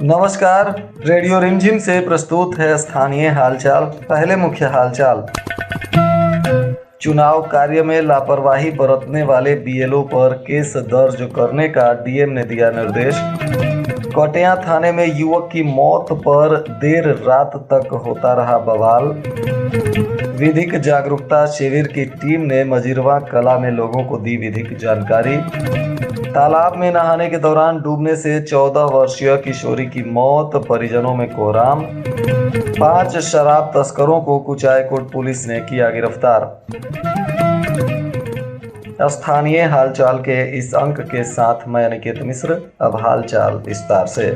नमस्कार। रेडियो रिमझिम से प्रस्तुत है स्थानीय हालचाल। पहले मुख्य हालचाल। चुनाव कार्य में लापरवाही बरतने वाले बीएलओ पर केस दर्ज करने का डीएम ने दिया निर्देश। कटिया थाने में युवक की मौत पर देर रात तक होता रहा बवाल। विधिक जागरूकता शिविर की टीम ने मजिरवा कला में लोगों को दी विधिक जानकारी। तालाब में नहाने के दौरान डूबने से 14 वर्षीय किशोरी की मौत, परिजनों में कोहराम। 5 शराब तस्करों को कुचायकोट पुलिस ने किया गिरफ्तार। स्थानीय हालचाल के इस अंक के साथ मैं अनिकेत मिश्र। अब हालचाल विस्तार से।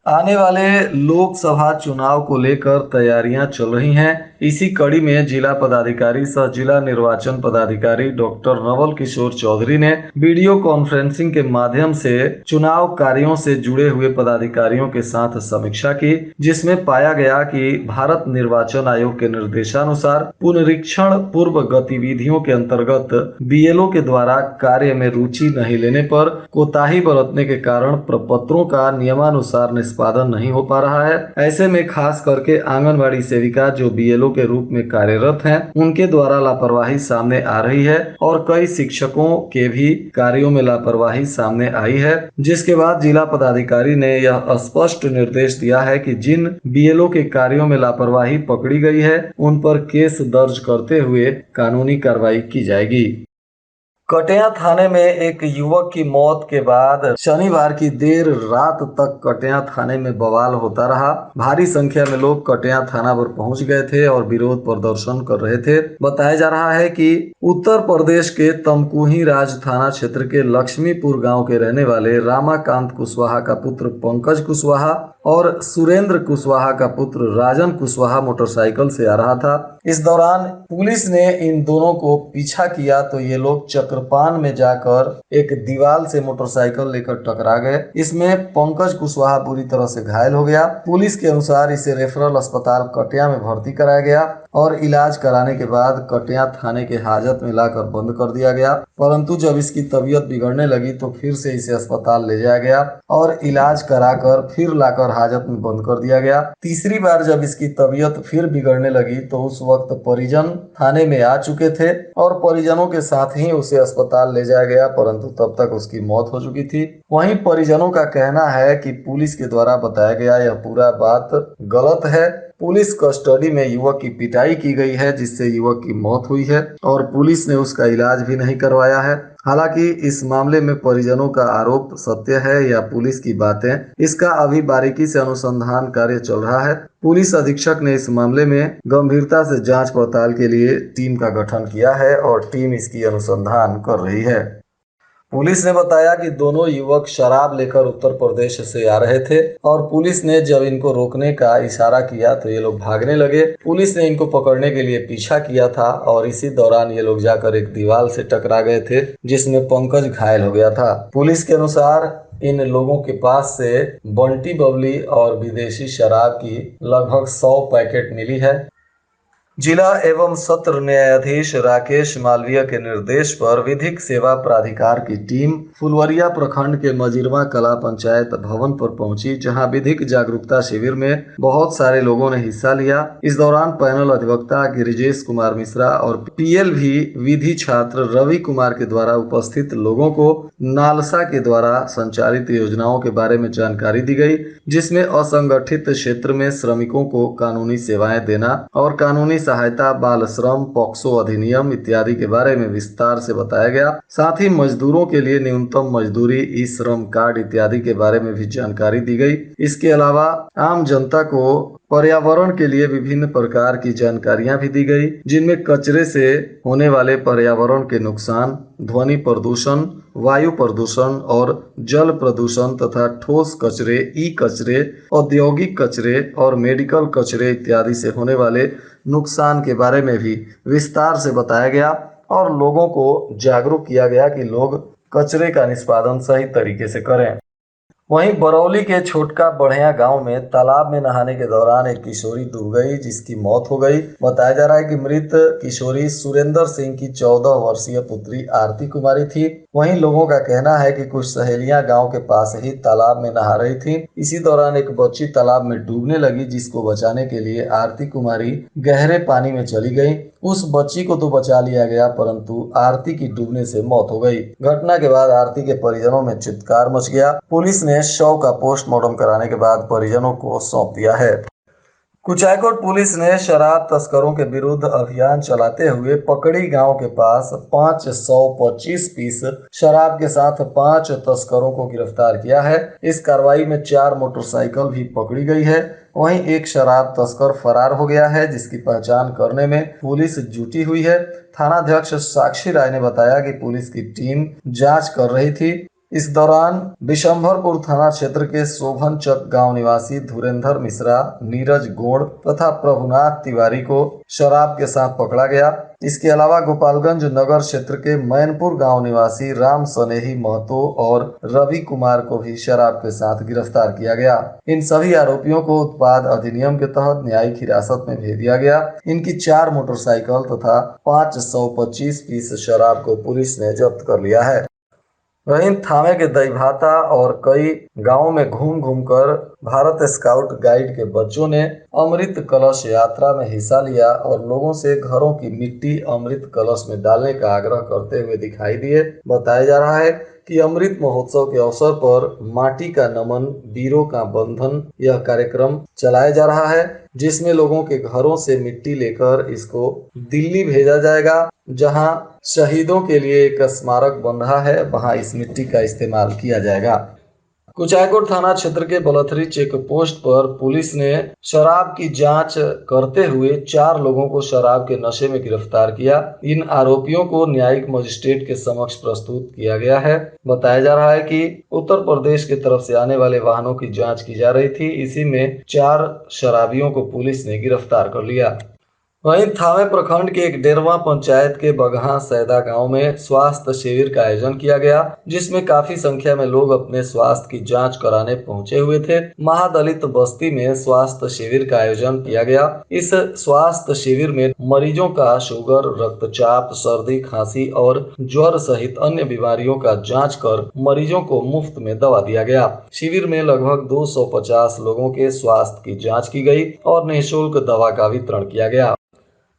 आने वाले लोकसभा चुनाव को लेकर तैयारियां चल रही हैं। इसी कड़ी में जिला पदाधिकारी सह जिला निर्वाचन पदाधिकारी डॉक्टर नवल किशोर चौधरी ने वीडियो कॉन्फ्रेंसिंग के माध्यम से चुनाव कार्यों से जुड़े हुए पदाधिकारियों के साथ समीक्षा की, जिसमें पाया गया कि भारत निर्वाचन आयोग के निर्देशानुसार पुनरीक्षण पूर्व गतिविधियों के अंतर्गत बीएलओ के द्वारा कार्य में रुचि नहीं लेने पर कोताही बरतने के कारण प्रपत्रों का नियमानुसार निष्पादन नहीं हो पा रहा है। ऐसे में खास करके आंगनबाड़ी सेविका जो बीएलओ के रूप में कार्यरत हैं, उनके द्वारा लापरवाही सामने आ रही है और कई शिक्षकों के भी कार्यों में लापरवाही सामने आई है, जिसके बाद जिला पदाधिकारी ने यह स्पष्ट निर्देश दिया है कि जिन बीएलओ के कार्यों में लापरवाही पकड़ी गई है, उन पर केस दर्ज करते हुए कानूनी कार्रवाई की जाएगी। कटिया थाने में एक युवक की मौत के बाद शनिवार की देर रात तक कटिया थाने में बवाल होता रहा। भारी संख्या में लोग कटिया थाना पर पहुंच गए थे और विरोध प्रदर्शन कर रहे थे। बताया जा रहा है कि उत्तर प्रदेश के तमकुही राज थाना क्षेत्र के लक्ष्मीपुर गांव के रहने वाले रामाकांत कुशवाहा का पुत्र पंकज कुशवाहा और सुरेंद्र कुशवाहा का पुत्र राजन कुशवाहा मोटरसाइकिल से आ रहा था। इस दौरान पुलिस ने इन दोनों को पीछा किया तो ये लोग चक्रपान में जाकर एक दीवार से मोटरसाइकिल लेकर टकरा गए। इसमें पंकज कुशवाहा बुरी तरह से घायल हो गया। पुलिस के अनुसार इसे रेफरल अस्पताल कटिया में भर्ती कराया गया और इलाज कराने के बाद कटिया थाने के हाजत में लाकर बंद कर दिया गया। परंतु जब इसकी तबीयत बिगड़ने लगी तो फिर से इसे अस्पताल ले जाया गया और इलाज कराकर फिर लाकर हाजत में बंद कर दिया गया। तीसरी बार जब इसकी तबीयत फिर बिगड़ने लगी तो उस वक्त परिजन थाने में आ चुके थे और परिजनों के साथ ही उसे अस्पताल ले जाया गया, परंतु तब तक उसकी मौत हो चुकी थी। वहीं परिजनों का कहना है कि पुलिस के द्वारा बताया गया यह पूरा बात गलत है। पुलिस कस्टडी में युवक की पिटाई की गई है, जिससे युवक की मौत हुई है और पुलिस ने उसका इलाज भी नहीं करवाया है। हालांकि इस मामले में परिजनों का आरोप सत्य है या पुलिस की बातें, इसका अभी बारीकी से अनुसंधान कार्य चल रहा है। पुलिस अधीक्षक ने इस मामले में गंभीरता से जांच पड़ताल के लिए टीम का गठन किया है और टीम इसकी अनुसंधान कर रही है। पुलिस ने बताया कि दोनों युवक शराब लेकर उत्तर प्रदेश से आ रहे थे और पुलिस ने जब इनको रोकने का इशारा किया तो ये लोग भागने लगे। पुलिस ने इनको पकड़ने के लिए पीछा किया था और इसी दौरान ये लोग जाकर एक दीवार से टकरा गए थे, जिसमें पंकज घायल हो गया था। पुलिस के अनुसार इन लोगों के पास से बंटी बबली और विदेशी शराब की लगभग 100 पैकेट मिली है। जिला एवं सत्र न्यायाधीश राकेश मालवीय के निर्देश पर विधिक सेवा प्राधिकार की टीम फुलवरिया प्रखंड के मजिरवा कला पंचायत भवन पर पहुंची, जहां विधिक जागरूकता शिविर में बहुत सारे लोगों ने हिस्सा लिया। इस दौरान पैनल अधिवक्ता गिरिजेश कुमार मिश्रा और पीएलवी विधि छात्र रवि कुमार के द्वारा उपस्थित लोगों को नालसा के द्वारा संचालित योजनाओं के बारे में जानकारी दी गई, जिसमें असंगठित क्षेत्र में श्रमिकों को कानूनी सेवाएं देना और कानूनी सहायता, बाल श्रम, पॉक्सो अधिनियम इत्यादि के बारे में विस्तार से बताया गया। साथ ही मजदूरों के लिए न्यूनतम मजदूरी, ई श्रम कार्ड इत्यादि के बारे में भी जानकारी दी गई। इसके अलावा आम जनता को पर्यावरण के लिए विभिन्न प्रकार की जानकारियां भी दी गई, जिनमें कचरे से होने वाले पर्यावरण के नुकसान, ध्वनि प्रदूषण, वायु प्रदूषण और जल प्रदूषण तथा ठोस कचरे, ई कचरे, औद्योगिक कचरे और मेडिकल कचरे इत्यादि से होने वाले नुकसान के बारे में भी विस्तार से बताया गया और लोगों को जागरूक किया गया कि लोग कचरे का निष्पादन सही तरीके से करें। वहीं बरौली के छोटका बढ़िया गांव में तालाब में नहाने के दौरान एक किशोरी डूब गई, जिसकी मौत हो गई। बताया जा रहा है कि मृत किशोरी सुरेंद्र सिंह की 14 वर्षीय पुत्री आरती कुमारी थी। वहीं लोगों का कहना है कि कुछ सहेलियां गांव के पास ही तालाब में नहा रही थीं। इसी दौरान एक बच्ची तालाब में डूबने लगी, जिसको बचाने के लिए आरती कुमारी गहरे पानी में चली गई। उस बच्ची को तो बचा लिया गया, परंतु आरती की डूबने से मौत हो गई। घटना के बाद आरती के परिजनों में चित्कार मच गया। पुलिस ने शव का पोस्टमार्टम कराने के बाद परिजनों को सौंप दिया है। कुचायकोट पुलिस ने शराब तस्करों के विरुद्ध अभियान चलाते हुए पकड़ी गांव के पास 525 पीस शराब के साथ 5 तस्करों को गिरफ्तार किया है। इस कार्रवाई में 4 मोटरसाइकिल भी पकड़ी गई है। वहीं एक शराब तस्कर फरार हो गया है, जिसकी पहचान करने में पुलिस जुटी हुई है। थानाध्यक्ष साक्षी राय ने बताया कि पुलिस की टीम जांच कर रही थी। इस दौरान बिशंभरपुर थाना क्षेत्र के शोभनचक गांव निवासी धुरेंद्र मिश्रा, नीरज गोड़ तथा प्रभुनाथ तिवारी को शराब के साथ पकड़ा गया। इसके अलावा गोपालगंज नगर क्षेत्र के मैनपुर गांव निवासी राम सनेही महतो और रवि कुमार को भी शराब के साथ गिरफ्तार किया गया। इन सभी आरोपियों को उत्पाद अधिनियम के तहत न्यायिक हिरासत में भेज दिया गया। इनकी 4 मोटरसाइकिल तथा 525 पीस शराब को पुलिस ने जब्त कर लिया है। वहीं थावे के दईभाता और कई गांवों में घूम घूम कर भारत स्काउट गाइड के बच्चों ने अमृत कलश यात्रा में हिस्सा लिया और लोगों से घरों की मिट्टी अमृत कलश में डालने का आग्रह करते हुए दिखाई दिए। बताया जा रहा है कि अमृत महोत्सव के अवसर पर माटी का नमन, वीरों का बंधन यह कार्यक्रम चलाया जा रहा है, जिसमें लोगों के घरों से मिट्टी लेकर इसको दिल्ली भेजा जाएगा, जहां शहीदों के लिए एक स्मारक बन रहा है। वहां इस मिट्टी का इस्तेमाल किया जाएगा। कुचायकोट थाना क्षेत्र के बलथरी चेक पोस्ट पर पुलिस ने शराब की जांच करते हुए 4 लोगों को शराब के नशे में गिरफ्तार किया। इन आरोपियों को न्यायिक मजिस्ट्रेट के समक्ष प्रस्तुत किया गया है। बताया जा रहा है कि उत्तर प्रदेश की तरफ से आने वाले वाहनों की जांच की जा रही थी। इसी में 4 शराबियों को पुलिस ने गिरफ्तार कर लिया। वहीं थावे प्रखंड के एक डेरवा पंचायत के बगहा सैदा गांव में स्वास्थ्य शिविर का आयोजन किया गया, जिसमें काफी संख्या में लोग अपने स्वास्थ्य की जांच कराने पहुंचे हुए थे। महादलित बस्ती में स्वास्थ्य शिविर का आयोजन किया गया। इस स्वास्थ्य शिविर में मरीजों का शुगर, रक्तचाप, सर्दी, खांसी और ज्वर सहित अन्य बीमारियों का जाँच कर मरीजों को मुफ्त में दवा दिया गया। शिविर में लगभग 250 लोगों के स्वास्थ्य की जाँच की गई और निःशुल्क दवा का वितरण किया गया।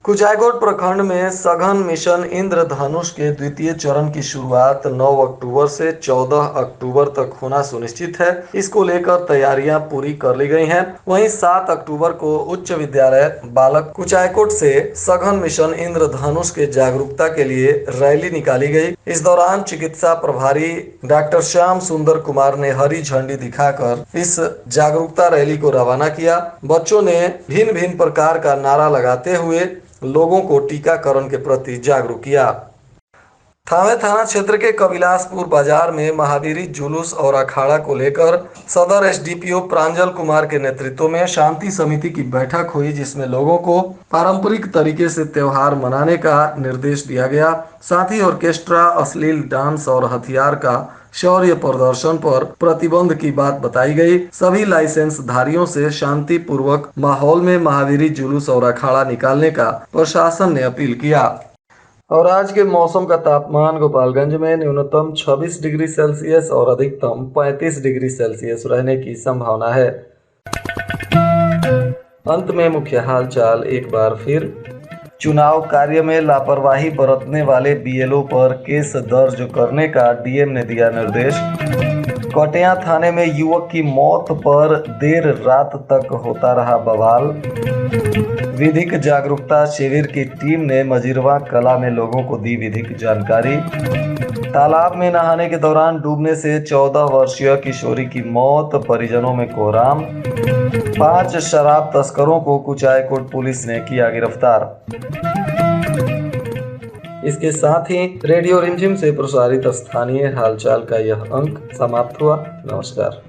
कुचायकोट प्रखंड में सघन मिशन इंद्रधनुष के द्वितीय चरण की शुरुआत 9 अक्टूबर से 14 अक्टूबर तक होना सुनिश्चित है। इसको लेकर तैयारियां पूरी कर ली गई हैं। वहीं 7 अक्टूबर को उच्च विद्यालय बालक कुचायकोट से सघन मिशन इंद्रधनुष के जागरूकता के लिए रैली निकाली गई। इस दौरान चिकित्सा प्रभारी डॉक्टर श्याम सुंदर कुमार ने हरी झंडी दिखाकर इस जागरूकता रैली को रवाना किया। बच्चों ने भिन्न भिन्न प्रकार का नारा लगाते हुए लोगों को टीकाकरण के प्रति जागरूक किया। थावे थाना क्षेत्र के कविलासपुर बाजार में महावीरी जुलूस और अखाड़ा को लेकर सदर एसडीपीओ प्रांजल कुमार के नेतृत्व में शांति समिति की बैठक हुई, जिसमें लोगों को पारंपरिक तरीके से त्योहार मनाने का निर्देश दिया गया। साथ ही ऑर्केस्ट्रा, अश्लील डांस और हथियार का शौर्य प्रदर्शन पर प्रतिबंध की बात बताई गई। सभी लाइसेंस धारियों से शांति पूर्वक माहौल में महावीरी जुलूस और अखाड़ा निकालने का प्रशासन ने अपील किया। और आज के मौसम का तापमान गोपालगंज में न्यूनतम 26 डिग्री सेल्सियस और अधिकतम 35 डिग्री सेल्सियस रहने की संभावना है। अंत में मुख्य हालचाल एक बार फिर। चुनाव कार्य में लापरवाही बरतने वाले बीएलओ पर केस दर्ज करने का डीएम ने दिया निर्देश। कटिया थाने में युवक की मौत पर देर रात तक होता रहा बवाल। विधिक जागरूकता शिविर की टीम ने मजिरवा कला में लोगों को दी विधिक जानकारी। तालाब में नहाने के दौरान डूबने से 14 वर्षीय किशोरी की मौत, परिजनों में कोहराम। 5 शराब तस्करों को कुचायकोट पुलिस ने किया गिरफ्तार। इसके साथ ही रेडियो रिमझिम से प्रसारित स्थानीय हालचाल का यह अंक समाप्त हुआ। नमस्कार।